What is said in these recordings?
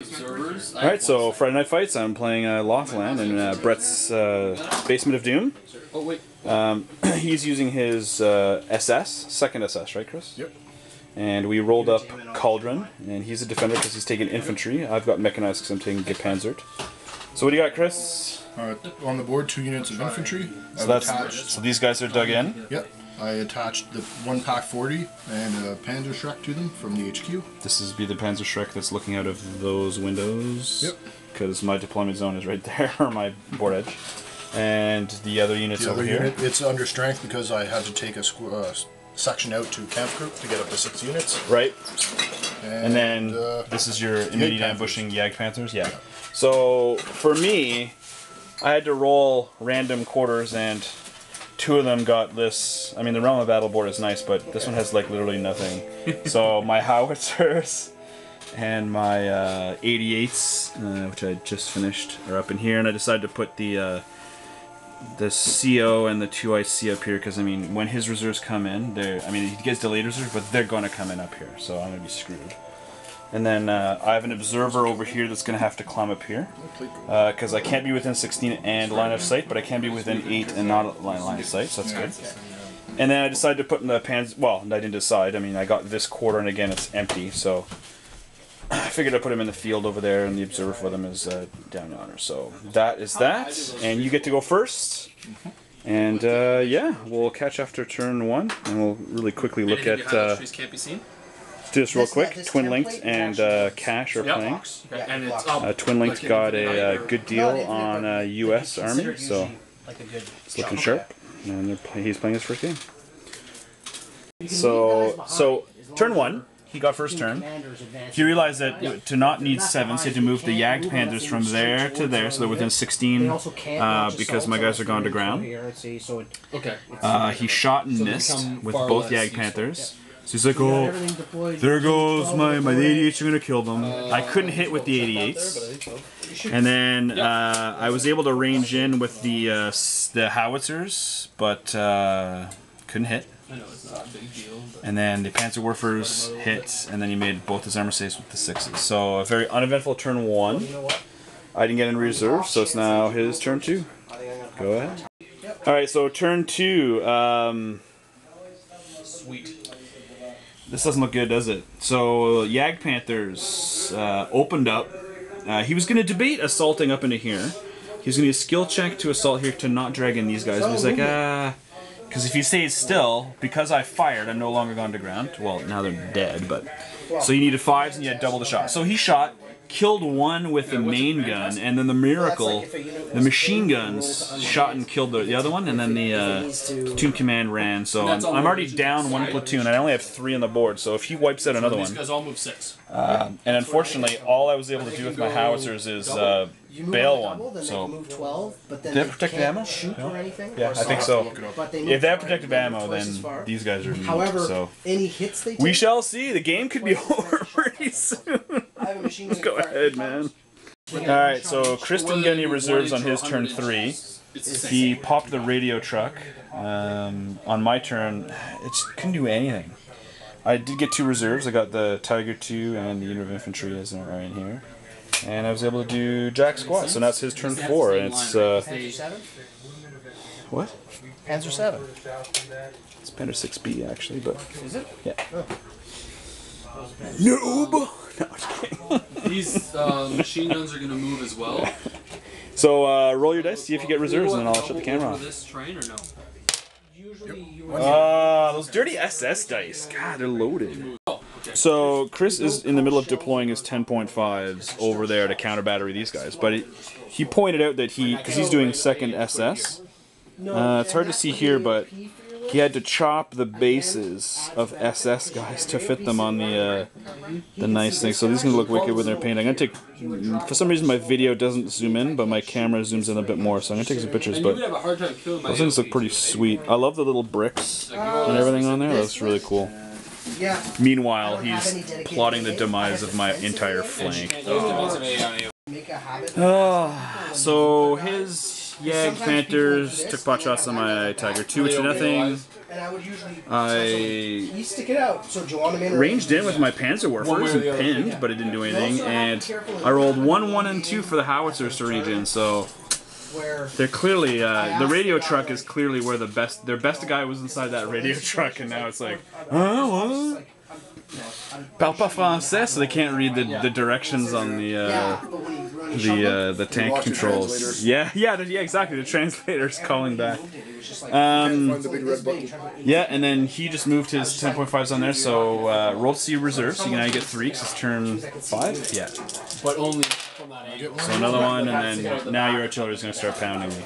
Alright, so Friday Night Fights, I'm playing Lothlann in Brett's Basement of Doom. Oh, wait. He's using his SS, second SS, right, Chris? Yep. And we rolled up Cauldron, and he's a defender because he's taking infantry. I've got mechanized because I'm taking Gepanzert. So what do you got, Chris? On the board, 2 units of infantry. So these guys are dug in? Yep. I attached the 1 Pak 40 and a Panzerschreck to them from the HQ. This is the Panzerschreck that's looking out of those windows. Yep. Because my deployment zone is right there, or my board edge. And the other unit's over here. Unit, it's under strength because I had to take a section out to camp group to get up to 6 units. Right. And then this is your immediate ambushing Jagdpanthers? Yeah. So for me, I had to roll random quarters, and 2 of them got this. I mean, the Realm of Battle board is nice, but this one has like literally nothing. So my howitzers and my 88s, which I just finished, are up in here, and I decided to put the CO and the 2IC up here because, I mean, when his reserves come in, I mean, he gets delayed reserves, but they're going to come in up here, so I'm going to be screwed. And then I have an observer over here that's going to have to climb up here because I can't be within 16 and line of sight, but I can be within 8 and not line of sight, so that's good. And then I decided to put in the well, I didn't decide. I mean, I got this quarter, and again, it's empty, so I figured I'd put him in the field over there, and the observer for them is down yonder. So that is that, and you get to go first. And yeah, we'll catch after turn 1, and we'll really quickly look at. Can't be seen. Do this real quick. Twin Linked and Cash are playing. Twin Linked got a good deal on U.S. Army, so it's looking sharp. And he's playing his first game. So turn 1. He got first turn. He realized that to not need 7s, he had to move the Jagdpanthers from there to there, so they're within 16, because my guys are gone to ground. He shot and missed with both Jagdpanthers. So he's like, oh, there goes my 88s are going to kill them. I couldn't hit with the 88s. And then I was able to range in with the howitzers, but couldn't hit. I know it's not a big deal. And then the Panzerwerfers hit, and then he made both his armor saves with the 6s. So a very uneventful turn 1. I didn't get in reserve, so it's now his turn 2. Go ahead. Alright, so turn 2. Sweet. This doesn't look good, does it? So Jagdpanthers opened up. He was going to debate assaulting up into here. He was going to use skill check to assault here to not drag in these guys. And he's like, because if he stays still, because I fired, I'm no longer gone to ground. Well, now they're dead, but... So you needed 5s and you had double the shot. So he shot, killed 1 with the main gun, and then the miracle, the machine guns shot and killed the other one, and then the platoon command ran. So I'm already down 1 platoon, and I only have 3 on the board, so if he wipes out another one... These guys all move 6. And unfortunately, all I was able to do with my howitzers is bail 1. So did that protected ammo? No? Yeah, I think so. If that protected ammo, then these guys are neat. So we shall see. The game could be over pretty soon. Go ahead, man. Alright, so Chris didn't get any reserves on his turn 3. He popped the radio truck. On my turn, it couldn't do anything. I did get 2 reserves. I got the Tiger 2 and the unit of infantry as are in here. And I was able to do Jack Squat, so now it's his turn 4, and it's, Panzer 7? What? Panzer 7. It's Panzer 6B, actually, but... Is it? Yeah. Oh. Noob! No, I'm just kidding. These machine guns are going to move as well. So, roll your dice, see if you get reserves, and then I'll shut the camera off. This train or no? Those dirty SS dice. God, they're loaded. So Chris is in the middle of deploying his 10.5s over there to counter battery these guys, but he pointed out that because he's doing second SS, it's hard to see here, but he had to chop the bases of SS guys to fit them on the nice thing. So these are going to look wicked when they're painted. I'm going to take, for some reason my video doesn't zoom in, but my camera zooms in a bit more, so I'm going to take some pictures, but those things look pretty sweet. I love the little bricks and everything on there. That's really cool. Yeah. Meanwhile, he's plotting the demise of my entire flank. So his Jagdpanthers took pot shots on my Tiger 2, which did nothing. And I would usually. I You stick it out. So do you want them in? ranged in with my Panzerwerfers and pinned, but it didn't do anything. And I rolled 1, 1, and 2 for the howitzers to range in. So they're clearly the radio truck is clearly where their best guy was inside that radio truck, and now it's like, oh, what? Parle pas français, so they can't read the directions on the tank controls. Yeah, exactly. The translator's calling back. Yeah, and then he just moved his 10.5s on there, so roll to see reserves. So you can now get 3 because it's turn 5. Yeah. But only from that angle. So another one, and then now your artillery's going to start pounding me.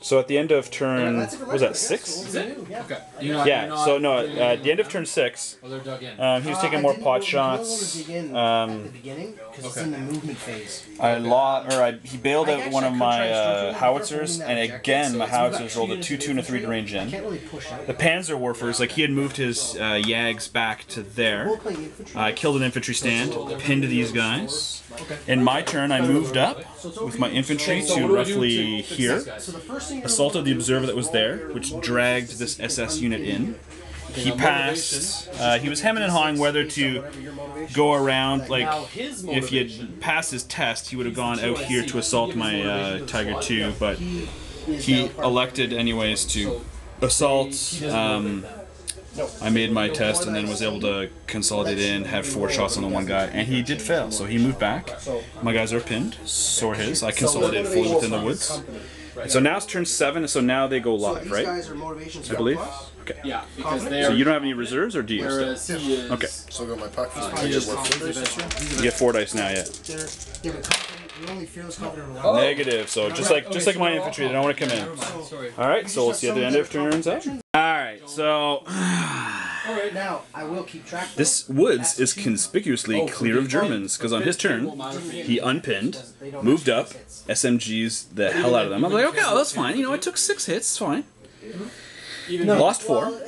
So at the end of turn, what was that, 6? Is it? Okay. Yeah, so no, at the end of turn 6, Oh, they're dug in. he was taking more pot shots. At the beginning, because it's in the movement phase. He bailed out one of my howitzers, and again my howitzers rolled a 2, 2, and a 3 to range in. The Panzerwerfers, like he had moved his Yags back to there. I killed an infantry stand, pinned these guys. In my turn, I moved up with my infantry to roughly here. Assaulted the observer that was there, which dragged this SS unit in. He passed. He was hemming and hawing whether to go around. Like, if he had passed his test, he would have gone out here to assault my Tiger II, but he elected anyways to assault. I made my test and then was able to consolidate in, have 4 shots on the one guy, and he did fail, so he moved back. My guys are pinned, so are his. I consolidated fully within the woods. So now it's turn 7, so now they go live, right? I believe? Okay. Yeah, because So you don't have any reserves, or do you? Whereas he is... Okay. Still got my pack. I get what, 4 dice this year? You get 4 dice now, yeah. Negative, so just like my infantry, they don't want to come in. Alright, so we'll see at the end of turns out. Alright, so... Now, I will keep track. This woods is conspicuously clear of Germans, because on his turn, he unpinned, moved up, SMGs the hell out of them. I'm like, okay, well, that's fine. You know, I took 6 hits, it's fine. Lost 4,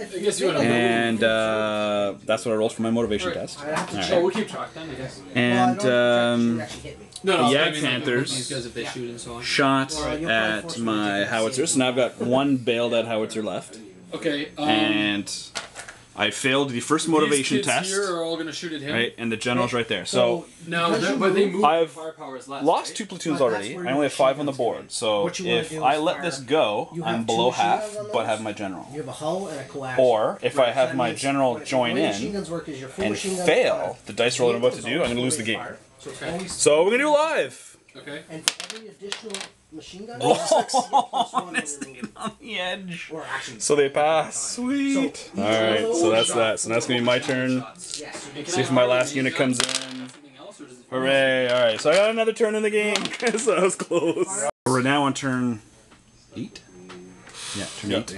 and that's what I rolled for my motivation test. Right. Oh, we'll keep track then, I guess. And the Yag Panthers shot at my howitzers, so now I've got 1 bailed out howitzer left. Okay. And I failed the first motivation these kids test. here are all going to shoot at him. Right, and the general's right there. So now, but they move. I've firepower is less, lost right? 2 platoons already. I only have 5 on the board. So if I let this go, I'm below half, but have my general. You have a hull and a coax. Or if I have my general join in and fail the dice roll I'm about to do, I'm going to lose the game. So we're going to do live. Okay. And for every additional machine gun, it's on the edge. So they pass. Sweet. Alright, so that's that. So that's going to be my turn. See if my last unit comes in. Hooray. Alright, so I got another turn in the game. So that was close. We're now on turn 8. Yeah, turn 8.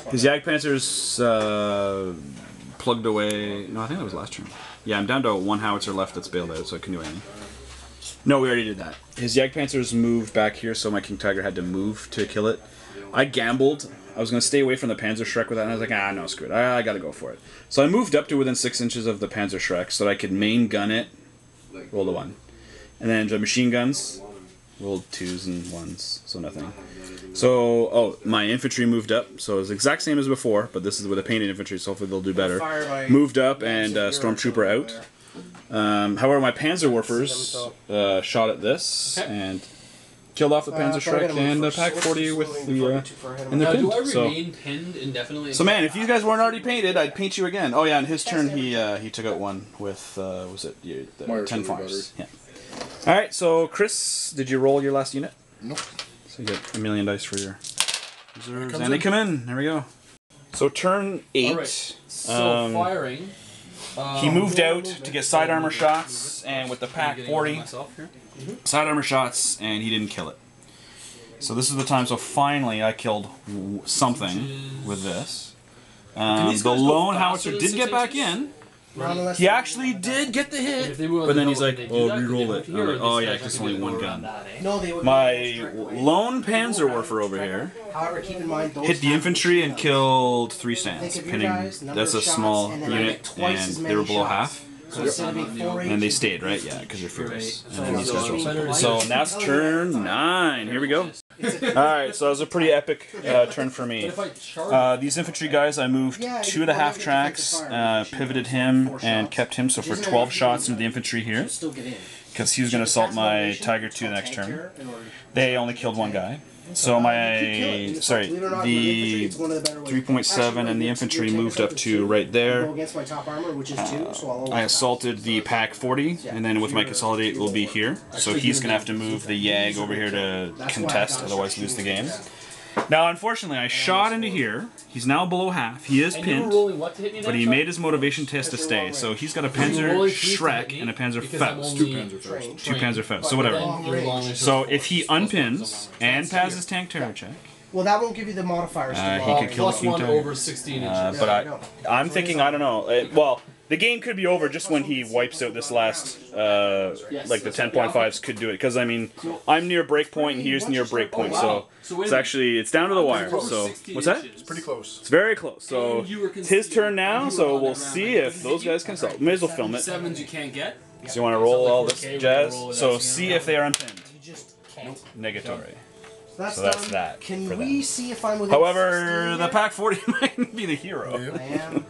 His Jagdpanzer's plugged away. No, I think that was last turn. Yeah, I'm down to 1 howitzer left that's bailed out, so I can do anything. No, we already did that. His Jagdpanzers moved back here, so my King Tiger had to move to kill it. I gambled. I was going to stay away from the Panzer Schreck with that, and I was like, no, screw it. I got to go for it. So I moved up to within 6 inches of the Panzer Schreck so that I could main gun it. Rolled a 1. And then the machine guns, rolled 2s and 1s, so nothing. So, my infantry moved up, so it was the exact same as before, but this is with a painted infantry, so hopefully they'll do better. Moved up and Stormtrooper out. However, my Panzerwerfers shot at this and killed off the Panzer Schreck and the Pack 40 with the and they're do I pinned. remain pinned indefinitely? So man, if you guys weren't already painted, I'd paint you again. Oh yeah, in his turn he took out 1 with was it the 10 fires? Yeah. All right, so Chris, did you roll your last unit? Nope. So you get $1 million dice for your reserves, and they come in. There we go. So turn 8. Right. So firing. He moved out to get side armor shots, and with the Pack 40, side armor shots, and he didn't kill it. So this is the time. So finally, I killed something with this. The lone howitzer did get back in. He actually did get the hit, but then he's like, "Oh, reroll it." I'm like, "Oh yeah, it's only 1 gun." My lone Panzerwerfer over here hit the infantry and killed 3 stands, pinning. That's a small unit, and they were below half. And they stayed, right? Yeah, because they're furious. And then these guys roll. So now it's turn 9. Here we go. Alright, so that was a pretty epic turn for But me. if I charge, These infantry guys, I moved 2.5 tracks, pivoted him, and kept him, so for 12 shots into the infantry here. Still get in. Because he was going to assault my Tiger 2 the next turn. They only killed one guy. So my, sorry, the 3.7 and the infantry moved up to right there. I assaulted the pack 40, and then with my consolidate will be here. So he's going to have to move the Yag over here to contest, otherwise lose the game. Now, unfortunately, I shot into here. He's now below half. He is pinned, but he made his motivation test to stay. So he's got a Panzer Shrek and a Panzer Faust. Two Panzer Faust. Two Panzer Faust. So whatever. So if he unpins and passes his tank terror check, well, that won't give you the modifiers. he could kill the King Tiger. over 16 inches. But I'm thinking, I don't know. Well, the game could be over just when he wipes out this last, like the 10.5s could do it. Because, I mean, I'm near breakpoint and he's near breakpoint, so it's actually, it's down to the wire. So, what's that? It's pretty close. It's very close. So, it's his turn now, so we'll see if those guys can solve. May as well film it. Sevens you can't get. So you want to roll all this jazz? So see if they are unpinned. You just can't. Negatory. So that's that. Can for we them. see if I'm within However, 16 the yet? pack 40 might be the hero. I am.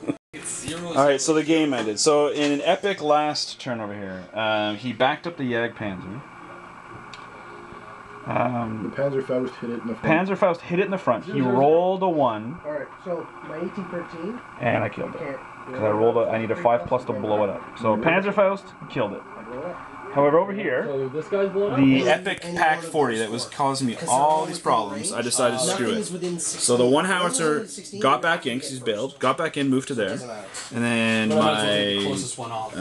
Alright, so the game ended. So in an epic last turn over here, he backed up the Yag Panzer. The Panzer Faust hit it in the front. Panzer Faust hit it in the front. He rolled a 1, Alright, so my 1813. and I killed it. Because I need a 5+ to blow it up. So Panzer Faust killed it. However, over here, So this guy's blowing up? the epic pack 40 that was causing me all these problems, I decided to screw it. So the one howitzer got back in, because he's bailed, got back in, moved to there. And then my Closest one off.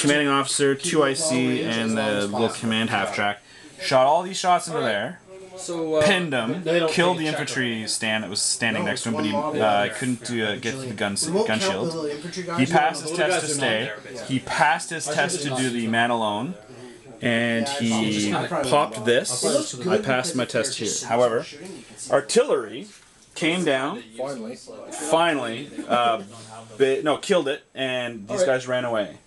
commanding officer, 2 IC, and the little command half track shot all these shots into there. So, Pinned him, they don't killed the take a check infantry stand that was standing next to him, but he couldn't get to the gun shield. He passed his test to stay. He passed his test to do the man alone, and he popped this. I passed my test here. However, artillery came down, finally, killed it, and these guys ran away.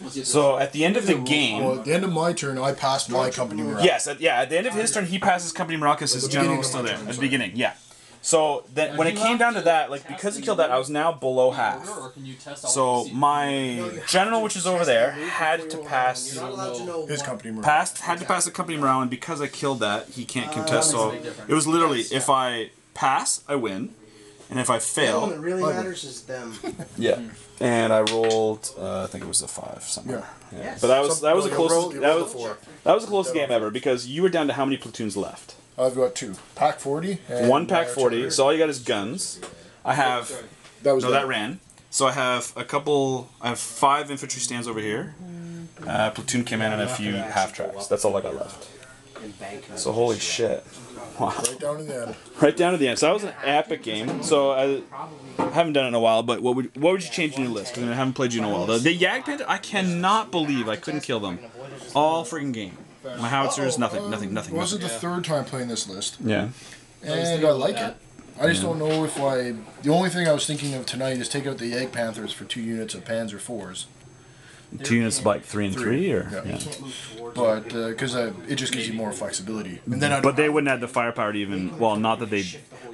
So at the end of the game, Well, at the end of my turn, I passed my company morale. yes, at the end of his turn, he passes company morale because his general was still there at the beginning. Yeah. So then when it came down to that, like because he killed that, I was now below half. So my general, which is over there, had to pass. His company morale. Had to pass the company morale, and because I killed that, he can't contest. So it was literally, if I pass, I win, and if I What fail, really matters is them. yeah. And I rolled, I think it was a 5 somewhere. Yeah. Yeah. But that was the closest. You That rolled was a 4. that was the closest game ever because you were down to how many platoons left? I've got 2. Pack 40. And One pack 40. So all you got is guns. I have that ran. So I have I have 5 infantry stands over here. Platoon came in and a few half tracks. That's all I got left. So holy shit. Wow. Right down to the end. Right down to the end. So that was an epic game. So I haven't done it in a while, but what would you change in your list? Because I haven't played you in a while. The Yag Panther, I cannot believe I couldn't kill them. All friggin' game. My howitzers, nothing. Was it the 3rd time playing this list? Yeah. And I like it. I just don't know if I... The only thing I was thinking of tonight is take out the Yag Panthers for 2 units of Panzer IVs. 2 units like 3 and 3, or Yeah. But because it just gives you more flexibility. And then but they wouldn't have the firepower to even. Well, not that they.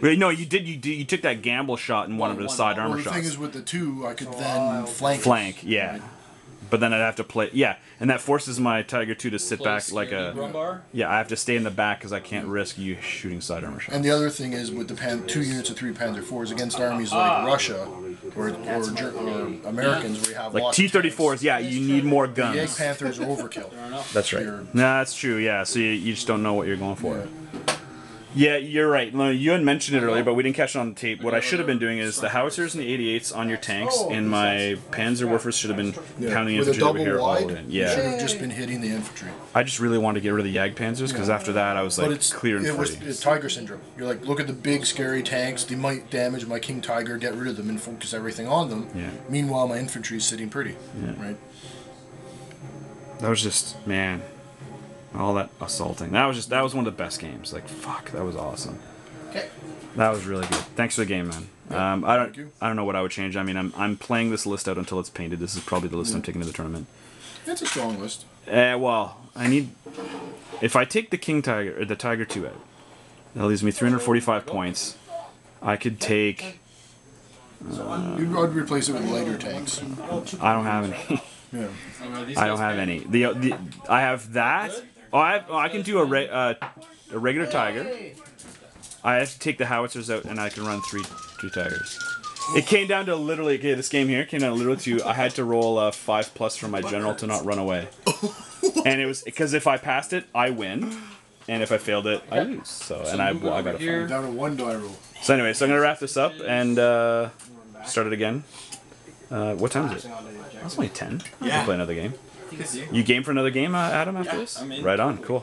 Well, no, you did. You took that gamble shot in one of the side armor the shots. thing is, with the 2, I could then flank. Flank, yeah. But then I'd have to play. Yeah, and that forces my Tiger 2 to sit back like a. Yeah, I have to stay in the back because I can't risk you shooting side armor shots. And the other thing is with the 2 units of 3 Panzer IVs against armies like Russia or Americans, where you have Like lots of T-34s, yeah, you need more Yag guns. Panthers are overkill. That's right. No, that's true. Yeah, so you just don't know what you're going for. Yeah, you're right. No, you had mentioned it earlier, but we didn't catch it on the tape. What I should have been doing is the howitzers and the 88s on your tanks, and my Panzerwerfers should have been pounding With a infantry over double here all wide, in. you should Yeah. have just been hitting the infantry. I just really wanted to get rid of the Yag Panzers, because after that I was like clear and free. It's Tiger syndrome. You're like, look at the big scary tanks. They might damage my King Tiger. Get rid of them and focus everything on them. Yeah. Meanwhile, my infantry is sitting pretty. Yeah. Right. That was just, man, all that assaulting. That was one of the best games. Like, fuck, that was awesome. Okay. That was really good. Thanks for the game, man. Yeah, I don't know what I would change. I mean, I'm playing this list out until it's painted. This is probably the list I'm taking to the tournament. It's a strong list. Well, I need. If I take the King Tiger or the Tiger 2 out, That leaves me 345 points. I could take. I'd replace it with lighter tanks. I don't have any. Yeah. I don't have any. The I have that. Oh, I can do a regular tiger. I have to take the howitzers out, and I can run three tigers. It came down to literally, okay, this game here came down to literally to, I had to roll a 5+ for my general to not run away. And it was, because if I passed it, I win. And if I failed it, I lose. So, and I got a 5. Down to 1 die roll. So anyway, so I'm going to wrap this up and start it again. What time is it? That's only 10. Yeah. We'll play another game. You game for another game, Adam, after this? I'm in. Right on, cool.